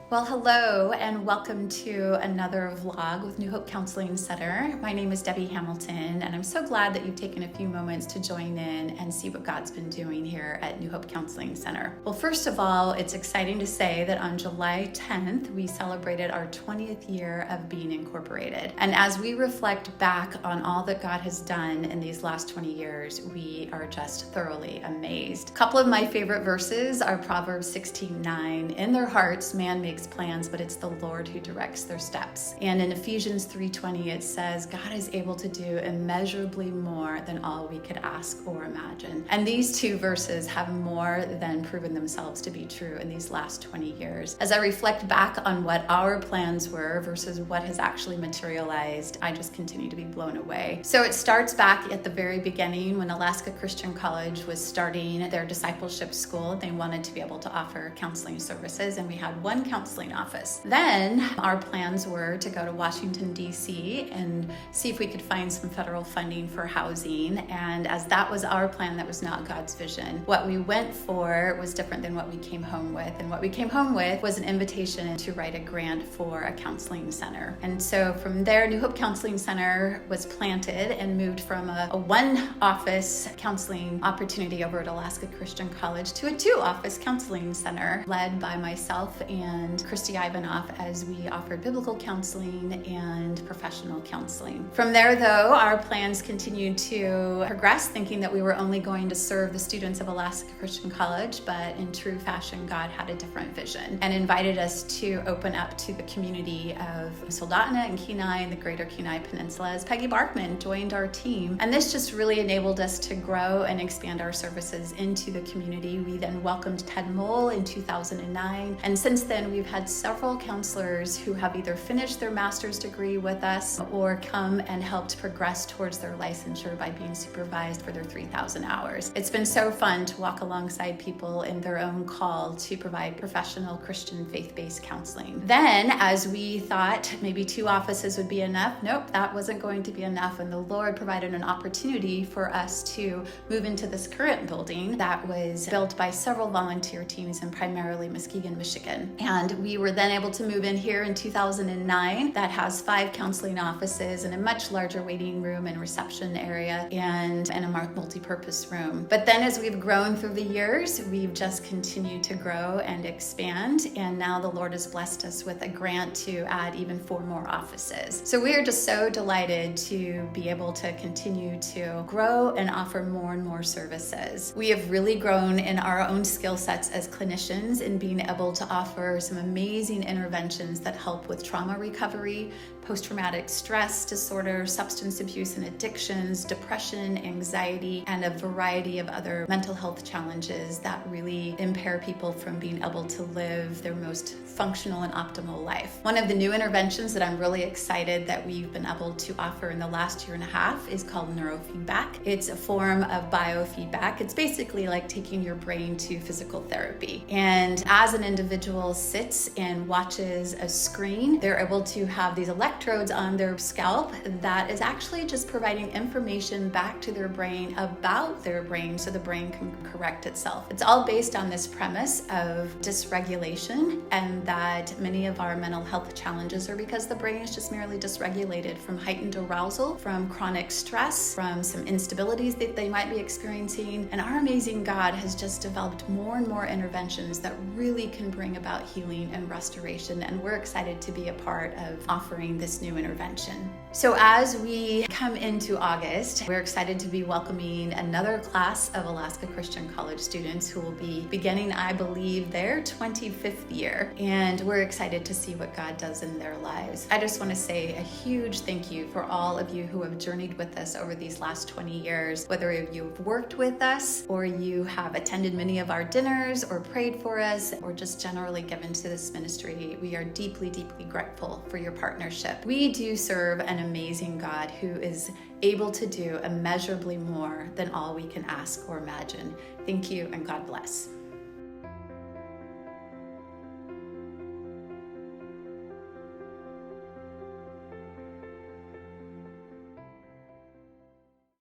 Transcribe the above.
Well, hello and welcome to another vlog with New Hope Counseling Center. My name is Debbie Hamilton and I'm so glad that you've taken a few moments to join in and see what God's been doing here at New Hope Counseling Center. Well, first of all, it's exciting to say that on July 10th, we celebrated our 20th year of being incorporated. And as we reflect back on all that God has done in these last 20 years, we are just thoroughly amazed. A couple of my favorite verses are Proverbs 16:9. In their hearts, man makes plans, but it's the Lord who directs their steps. And in Ephesians 3:20, it says, God is able to do immeasurably more than all we could ask or imagine. And these two verses have more than proven themselves to be true in these last 20 years. As I reflect back on what our plans were versus what has actually materialized, I just continue to be blown away. So it starts back at the very beginning when Alaska Christian College was starting their discipleship school. They wanted to be able to offer counseling services, and we had one counseling office. Then our plans were to go to Washington, D.C. and see if we could find some federal funding for housing. And as that was our plan, that was not God's vision. What we went for was different than what we came home with. And what we came home with was an invitation to write a grant for a counseling center. And so from there, New Hope Counseling Center was planted and moved from a one-office counseling opportunity over at Alaska Christian College to a two-office counseling center led by myself and Christy Ivanoff as we offered biblical counseling and professional counseling. From there, though, our plans continued to progress, thinking that we were only going to serve the students of Alaska Christian College, but in true fashion, God had a different vision and invited us to open up to the community of Soldotna and Kenai and the greater Kenai Peninsula as Peggy Barkman joined our team. And this just really enabled us to grow and expand our services into the community. We then welcomed Ted Mole in 2009, and since then, we've had several counselors who have either finished their master's degree with us or come and helped progress towards their licensure by being supervised for their 3,000 hours. It's been so fun to walk alongside people in their own call to provide professional Christian faith-based counseling. Then, as we thought maybe two offices would be enough, nope, that wasn't going to be enough. And the Lord provided an opportunity for us to move into this current building that was built by several volunteer teams in primarily Muskegon, Michigan. And we were then able to move in here in 2009. That has 5 counseling offices and a much larger waiting room and reception area and a multi-purpose room. But then as we've grown through the years, we've just continued to grow and expand. And now the Lord has blessed us with a grant to add even 4 more offices. So we are just so delighted to be able to continue to grow and offer more and more services. We have really grown in our own skill sets as clinicians in being able to offer some amazing interventions that help with trauma recovery, post-traumatic stress disorder, substance abuse and addictions, depression, anxiety, and a variety of other mental health challenges that really impair people from being able to live their most functional and optimal life. One of the new interventions that I'm really excited that we've been able to offer in the last year and a half is called neurofeedback. It's a form of biofeedback. It's basically like taking your brain to physical therapy. And as an individual sits and watches a screen, they're able to have these electrodes on their scalp that is actually just providing information back to their brain about their brain so the brain can correct itself. It's all based on this premise of dysregulation and that many of our mental health challenges are because the brain is just merely dysregulated from heightened arousal, from chronic stress, from some instabilities that they might be experiencing. And our amazing God has just developed more and more interventions that really can bring about healing and restoration. And we're excited to be a part of offering this new intervention. So as we come into August, we're excited to be welcoming another class of Alaska Christian College students who will be beginning, I believe, their 25th year. And we're excited to see what God does in their lives. I just want to say a huge thank you for all of you who have journeyed with us over these last 20 years, whether you've worked with us or you have attended many of our dinners or prayed for us or just generally given to this ministry. We are deeply, deeply grateful for your partnership. We do serve an amazing God who is able to do immeasurably more than all we can ask or imagine. Thank you and God bless.